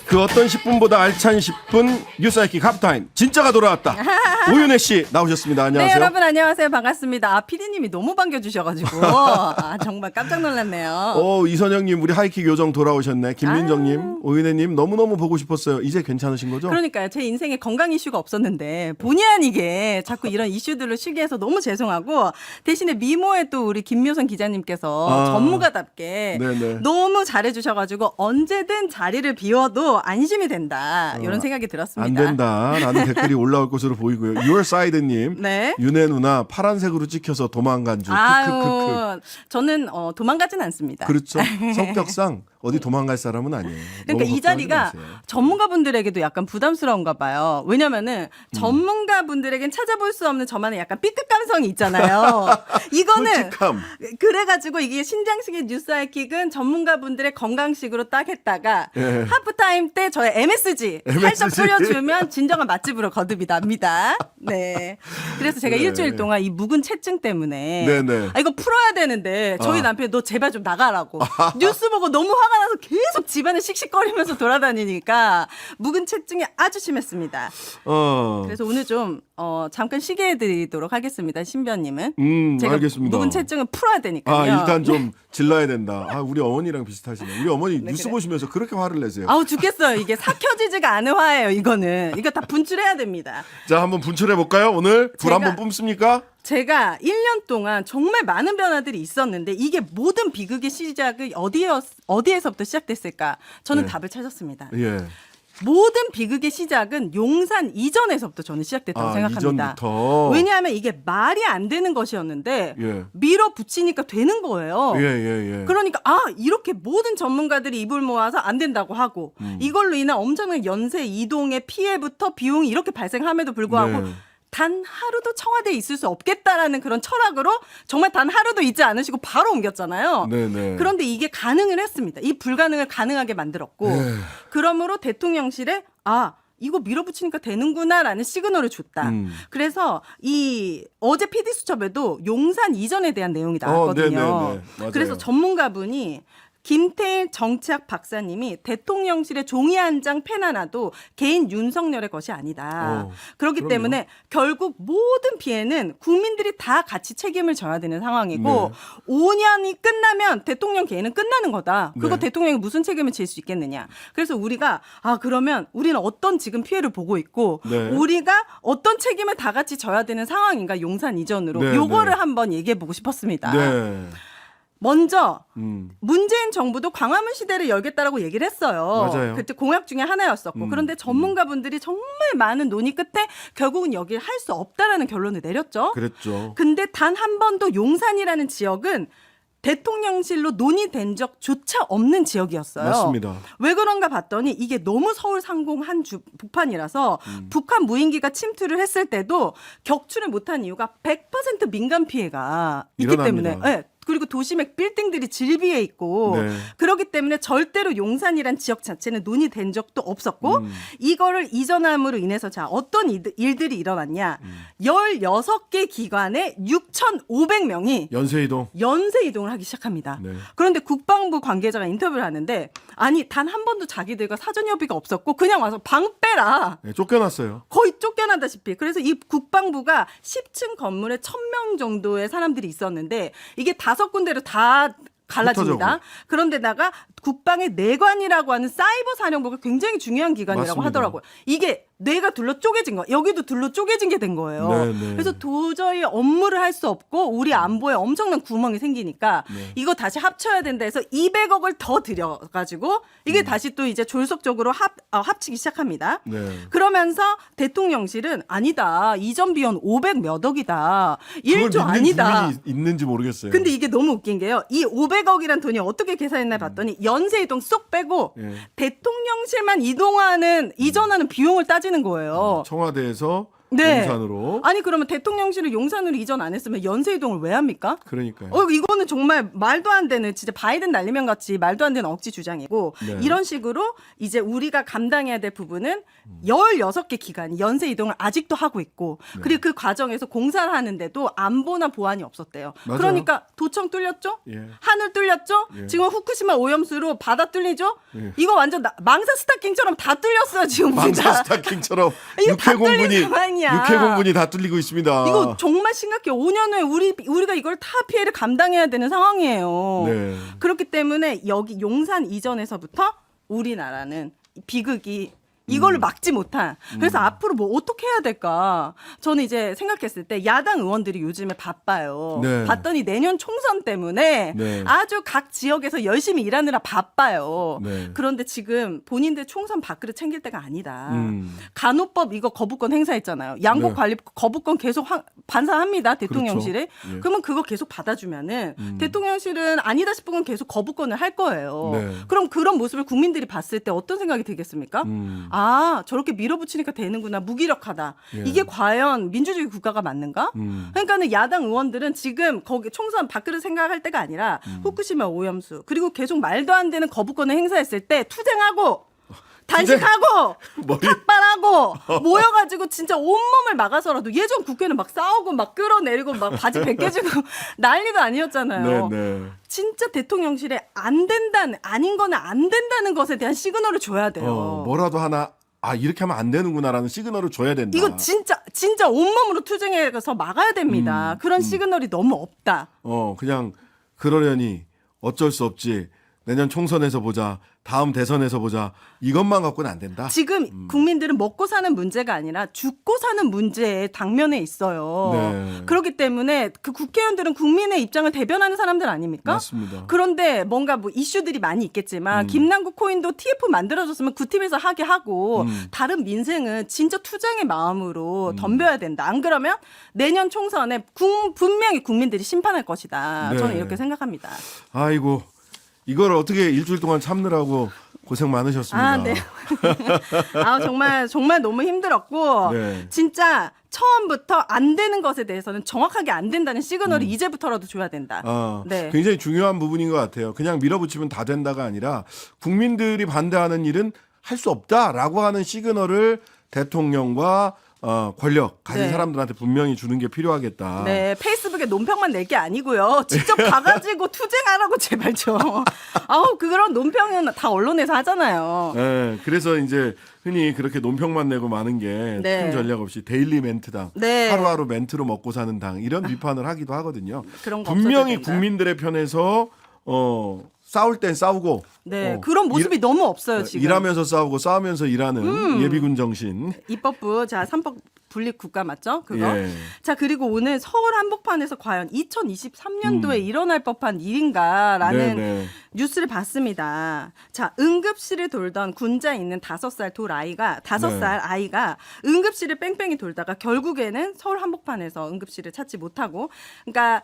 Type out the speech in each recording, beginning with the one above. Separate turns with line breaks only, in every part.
그 어떤 10분보다 알찬 10분 뉴스하이킥 하프타임 진짜가 돌아왔다. 오윤혜 씨 나오셨습니다. 안녕하세요.
네, 여러분 안녕하세요. 반갑습니다. 아, PD님이 너무 반겨주셔가지고 정말 깜짝 놀랐네요.
이선영님 우리 하이킥 요정 돌아오셨네. 김민정님, 오윤혜님 너무너무 보고 싶었어요. 이제 괜찮으신 거죠?
그러니까요. 제 인생에 건강 이슈가 없었는데 본의 아니게 자꾸 이런 이슈들을 실기해서 너무 죄송하고 대신에 미모에 또 우리 김묘선 기자님께서 전문가답게
네네.
너무 잘해주셔가지고 언제든 자리를 비워도 안심이 된다. 이런 생각이
안
들었습니다.
된다라는 댓글이 올라올 것으로 보이고요. Your Side님,
네.
윤혜 누나 파란색으로 찍혀서 도망간 줄. 크크크크.
아유, 저는 도망가진 않습니다.
그렇죠. 성격상 어디 도망갈 사람은 아니에요.
그러니까
너무
이 자리가
걱정하지 마세요.
전문가분들에게도 약간 부담스러운가 봐요. 왜냐면은 전문가분들에겐 찾아볼 수 없는 저만의 약간 B급 감성이 있잖아요. 이거는
솔직함.
그래가지고 이게 신장식의 뉴스하이킥은 전문가분들의 건강식으로 딱 했다가
예.
하프타임 때 저의 MSG 살짝 뿌려주면 진정한 맛집으로 거듭이 납니다. 네. 그래서 제가
네.
일주일 동안 이 묵은 체증 때문에
네네.
이거 풀어야 되는데 저희 남편이 너 제발 좀 나가라고 뉴스 보고 너무 화가 나서 계속 집안을 씩씩거리면서 돌아다니니까 묵은 체증이 아주 심했습니다. 그래서 오늘 좀 잠깐 쉬게 해드리도록 하겠습니다. 신변님은. 제가
알겠습니다.
묵은 체증을 풀어야 되니까요.
일단 좀 질러야 된다. 우리 어머니랑 비슷하시네. 우리 어머니 뉴스
그래.
보시면서 그렇게 화를 내세요.
아우 죽겠어요. 이게 삭혀지지가 않은 화예요. 이거는. 이거 다 분출해야 됩니다.
자, 한번 분출해 볼까요? 오늘 불
제가-
한번 뿜습니까?
제가 1년 동안 정말 많은 변화들이 있었는데 이게 모든 비극의 시작이 어디에서부터 시작됐을까? 저는
네.
답을 찾았습니다.
예.
모든 비극의 시작은 용산 이전에서부터 저는 시작됐다고 생각합니다.
이전부터.
왜냐하면 이게 말이 안 되는 것이었는데
예.
밀어붙이니까 되는 거예요.
예.
그러니까 이렇게 모든 전문가들이 입을 모아서 안 된다고 하고 이걸로 인한 엄청난 연쇄 이동의 피해부터 비용이 이렇게 발생함에도 불구하고
네.
단 하루도 청와대에 있을 수 없겠다라는 그런 철학으로 정말 단 하루도 있지 않으시고 바로 옮겼잖아요.
네네.
그런데 이게 가능을 했습니다. 이 불가능을 가능하게 만들었고 그러므로 대통령실에 이거 밀어붙이니까 되는구나라는 시그널을 줬다.
그래서
이 어제 PD수첩에도 용산 이전에 대한 내용이 나왔거든요.
네네네. 맞아요.
그래서 전문가분이 김태일 정치학 박사님이 대통령실에 종이 한 장 펜 하나도 개인 윤석열의 것이 아니다. 그렇기
그럼요.
때문에 결국 모든 피해는 국민들이 다 같이 책임을 져야 되는 상황이고 5년이 끝나면 대통령 개인은 끝나는 거다. 그거
네.
대통령이 무슨 책임을 질 수 있겠느냐. 그래서 우리가 그러면 우리는 어떤 지금 피해를 보고 있고
네.
우리가 어떤 책임을 다 같이 져야 되는 상황인가 용산 이전으로
네,
요거를
네.
한번 얘기해 보고 싶었습니다.
네.
먼저
음.
문재인 정부도 광화문 시대를 열겠다라고 얘기를 했어요.
맞아요.
그때 공약 중에 하나였었고 그런데 전문가분들이 정말 많은 논의 끝에 결국은 여기를 할 수 없다라는 결론을 내렸죠.
그랬죠.
근데 단 한 번도 용산이라는 지역은 대통령실로 논의된 적조차 없는 지역이었어요.
맞습니다.
왜 그런가 봤더니 이게 너무 서울 상공한 북한이라서 북한 무인기가 침투를 했을 때도 격추를 못한 이유가 100% 민간 피해가 있기
일어납니다.
때문에. 네. 그리고 도심의 빌딩들이 질비해 있고
네.
그렇기 때문에 절대로 용산이란 지역 자체는 논의된 적도 없었고 이거를 이전함으로 인해서 어떤 일들이 일어났냐. 16개 기관에 6,500명이
연쇄이동.
연쇄 이동을 하기 시작합니다.
네.
그런데 국방부 관계자가 인터뷰를 하는데 단 한 번도 자기들과 사전 협의가 없었고 그냥 와서 방 빼라.
네, 쫓겨났어요.
거의 쫓겨나다시피. 그래서 이 국방부가 10층 건물에 1,000명 정도의 사람들이 있었는데 이게 5군데로 다 갈라집니다.
흩어져고.
그런데다가 국방의 내관이라고 하는 사이버 사령부가 굉장히 중요한 기관이라고
맞습니다.
하더라고요. 이게 뇌가 둘러 쪼개진 거, 여기도 둘러 쪼개진 게 된 거예요.
네네.
그래서 도저히 업무를 할 수 없고 우리 안보에 엄청난 구멍이 생기니까 이거 다시 합쳐야 된다 해서 200억을 더 들여가지고 이게 다시 또 이제 졸속적으로 합치기 시작합니다.
네.
그러면서 대통령실은 아니다. 이전 비용 500 몇 억이다.
그걸
1조
믿는
아니다.
국민이 있는지 모르겠어요.
근데 이게 너무 웃긴 게요. 이 500억이란 돈이 어떻게 계산했나 봤더니 연쇄 이동 쏙 빼고 대통령실만 이동하는 이전하는 비용을 따지는 거예요.
청와대에서
네.
용산으로.
아니 그러면 대통령실을 용산으로 이전 안 했으면 연세 이동을 왜 합니까?
그러니까요.
이거는 정말 말도 안 되는 진짜 바이든 날리면 같이 말도 안 되는 억지 주장이고
네.
이런 식으로 이제 우리가 감당해야 될 부분은 16개 기관이 연세 이동을 아직도 하고 있고
네.
그리고 그 과정에서 공사를 하는데도 안보나 보안이 없었대요.
맞아요.
그러니까 도청 뚫렸죠?
예.
하늘 뚫렸죠?
예.
지금 후쿠시마 오염수로 바다 뚫리죠?
예.
이거 완전 망사 스타킹처럼 다 뚫렸어요 지금
망사
우리가.
스타킹처럼
이거 다 뚫린
육해공군이
상황이야.
육해공군이 다 뚫리고 있습니다.
이거 정말 심각해요. 5년 후에 우리가 이걸 다 피해를 감당해야 되는 상황이에요.
네.
그렇기 때문에 여기 용산 이전에서부터 우리나라는 비극이 이걸로 막지 못한. 그래서 앞으로 뭐 어떻게 해야 될까? 저는 이제 생각했을 때 야당 의원들이 요즘에 바빠요.
네.
봤더니 내년 총선 때문에
네.
아주 각 지역에서 열심히 일하느라 바빠요.
네.
그런데 지금 본인들 총선 밥그릇 챙길 때가 아니다.
음.
간호법 이거 거부권 행사했잖아요. 양곡
네.
관리 거부권 계속 반사합니다. 대통령실에.
그렇죠. 예.
그러면 그거 계속 받아주면은 대통령실은 아니다 싶은 건 계속 거부권을 할 거예요.
네.
그럼 그런 모습을 국민들이 봤을 때 어떤 생각이 들겠습니까? 아 저렇게 밀어붙이니까 되는구나. 무기력하다.
예.
이게 과연 민주주의 국가가 맞는가? 그러니까는 야당 의원들은 지금 거기 총선 밥그릇 생각할 때가 아니라 후쿠시마 오염수 그리고 계속 말도 안 되는 거부권을 행사했을 때 투쟁하고 단식하고
머리-
탁발하고 모여가지고 진짜 온몸을 막아서라도 예전 국회는 막 싸우고 막 끌어내리고 막 바지 벗겨지고 난리도 아니었잖아요.
네.
진짜 대통령실에 안 된다는 아닌 거는 안 된다는 것에 대한 시그널을 줘야 돼요.
뭐라도 하나 이렇게 하면 안 되는구나라는 시그널을 줘야 된다.
이거 진짜 온몸으로 투쟁해서 막아야 됩니다. 그런 시그널이 너무 없다.
그냥 그러려니 어쩔 수 없지. 내년 총선에서 보자. 다음 대선에서 보자. 이것만 갖고는 안 된다.
지금 국민들은 먹고 사는 문제가 아니라 죽고 사는 문제에 당면에 있어요.
네.
그렇기 때문에 그 국회의원들은 국민의 입장을 대변하는 사람들 아닙니까?
맞습니다.
그런데 뭔가 뭐 이슈들이 많이 있겠지만 김남국 코인도 TF 만들어줬으면 그 팀에서 하게 하고 다른 민생은 진짜 투쟁의 마음으로 덤벼야 된다. 안 그러면 내년 총선에 분명히 국민들이 심판할 것이다.
네.
저는 이렇게 생각합니다.
아이고 이걸 어떻게 일주일 동안 참느라고 고생 많으셨습니다.
네. 정말 너무 힘들었고
네.
진짜 처음부터 안 되는 것에 대해서는 정확하게 안 된다는 시그널을 이제부터라도 줘야 된다. 네.
굉장히 중요한 부분인 것 같아요. 그냥 밀어붙이면 다 된다가 아니라 국민들이 반대하는 일은 할 수 없다라고 하는 시그널을 대통령과 권력 가진
네.
사람들한테 분명히 주는 게 필요하겠다.
네, 페이스북에 논평만 낼 게 아니고요. 직접 가가지고 투쟁하라고 제발 좀. 그런 논평은 다 언론에서 하잖아요.
네, 그래서 이제 흔히 그렇게 논평만 내고 마는 게
네.
큰 전략 없이 데일리 멘트당,
네.
하루하루 멘트로 먹고 사는 당 이런 비판을 하기도 하거든요.
그런 거
분명히
없어져야 된다.
국민들의 편에서 싸울 땐 싸우고
네, 그런 모습이 너무 없어요 지금.
일하면서 싸우고 싸우면서 일하는 예비군 정신.
입법부 3법 분립 국가 맞죠? 그거.
예.
자 그리고 오늘 서울 한복판에서 과연 2023년도에 일어날 법한 일인가라는
네.
뉴스를 봤습니다. 자 응급실을 돌던 군자에 있는 5살 아이가 응급실을 뺑뺑이 돌다가 결국에는 서울 한복판에서 응급실을 찾지 못하고, 그러니까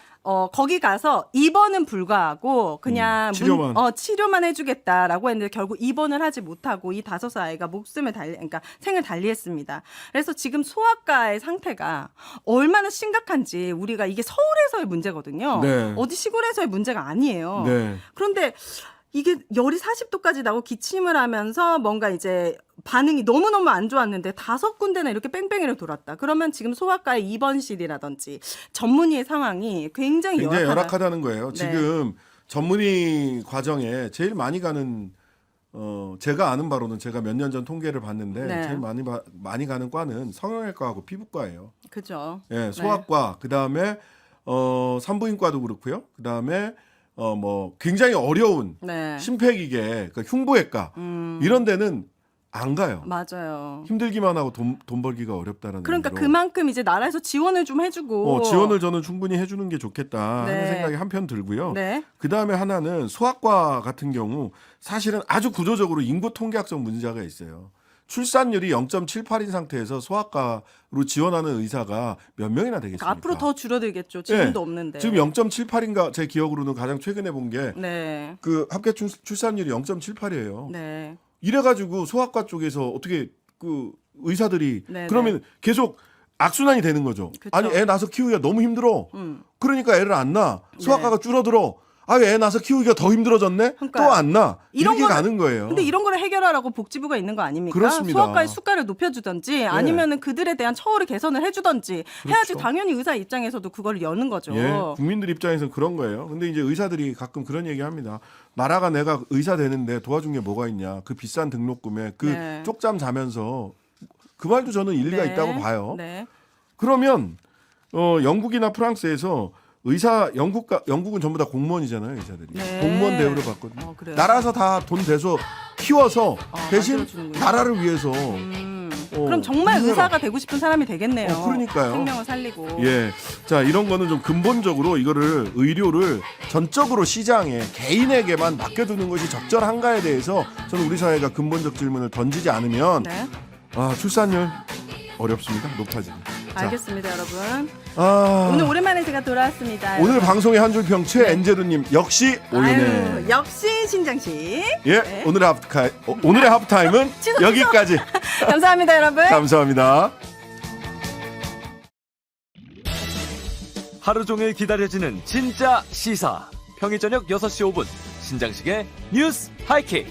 거기 가서 입원은 불가하고 그냥 치료만 해주겠다라고 했는데 결국 입원을 하지 못하고 이 5살 아이가 그러니까 생을 달리했습니다. 그래서 지금 소아과의 상태가 얼마나 심각한지 우리가 이게 서울에서의 문제거든요.
네.
어디 시골에서의 문제가 아니에요.
네.
그런데 이게 열이 40도까지 나고 기침을 하면서 뭔가 이제 반응이 너무너무 안 좋았는데 5군데나 이렇게 뺑뺑이를 돌았다. 그러면 지금 소아과의 입원실이라든지 전문의의 상황이 굉장히
열악하다는 거예요.
네.
지금 전문의 과정에 제일 많이 가는 제가 아는 바로는 제가 몇 년 전 통계를 봤는데
네.
제일 많이 가는 과는 성형외과하고 피부과예요.
그죠.
예, 소아과 그다음에 산부인과도 그렇고요. 그다음에 굉장히 어려운
네.
심폐기계, 흉부외과 이런 데는 안 가요.
맞아요.
힘들기만 하고 돈 벌기가 어렵다라는
그러니까
의미로.
그만큼 이제 나라에서 지원을 좀 해주고
지원을 저는 충분히 해주는 게 좋겠다 하는
네.
생각이 한편 들고요.
네.
그 다음에 하나는 소아과 같은 경우 사실은 아주 구조적으로 인구 통계학적 문제가 있어요. 출산율이 0.78인 상태에서 소아과로 지원하는 의사가 몇 명이나 되겠습니까?
앞으로 더 줄어들겠죠. 지금도
네.
없는데.
지금 0.78인가 제 기억으로는 가장 최근에 본 게
네.
그 합계 출산율이 0.78이에요.
네.
이래가지고 소아과 쪽에서 어떻게 그 의사들이
네네.
그러면 계속 악순환이 되는 거죠.
그쵸.
아니 애 낳아서 키우기가 너무 힘들어. 그러니까 애를 안 낳아. 소아과가 줄어들어. 아, 애 낳아서 키우기가 더 힘들어졌네?
그러니까요.
또 안 낳아. 이렇게
거를-
가는 거예요.
근데 이런 거를 해결하라고 복지부가 있는 거 아닙니까?
그렇습니다.
소아과의 수가를 높여주든지 아니면은 그들에 대한 처우를 개선을 해주든지 해야지
그렇죠.
당연히 의사 입장에서도 그걸 여는 거죠.
예, 국민들 입장에서는 그런 거예요. 근데 이제 의사들이 가끔 그런 얘기 합니다. 나라가 내가 의사 되는데 도와준 게 뭐가 있냐. 그 비싼 등록금에 그
네.
쪽잠 자면서 그 말도 저는 일리가
네.
있다고 봐요.
네.
그러면 영국이나 프랑스에서 영국은 전부 다 공무원이잖아요, 의사들이.
네.
공무원 대우를 받거든요.
그래요?
나라에서 다 돈 대서 키워서 대신
만들어주는군요.
나라를 위해서
그럼 정말
힘들어.
의사가 되고 싶은 사람이 되겠네요.
그러니까요.
생명을 살리고.
예. 자, 이런 거는 좀 근본적으로 이거를 의료를 전적으로 시장에 개인에게만 맡겨두는 것이 적절한가에 대해서 저는 우리 사회가 근본적 질문을 던지지 않으면
네.
출산율 어렵습니다. 높아집니다. 자,
알겠습니다, 여러분.
아,
오늘 오랜만에 제가 돌아왔습니다.
오늘 방송의 한 줄 평 최엔제루님 역시 올리네.
아유, 역시 신장식.
예,
네.
오늘의 하프타임은
취소.
여기까지.
감사합니다, 여러분.
감사합니다.
하루 종일 기다려지는 진짜 시사. 평일 저녁 6시 5분 신장식의 뉴스 하이킥.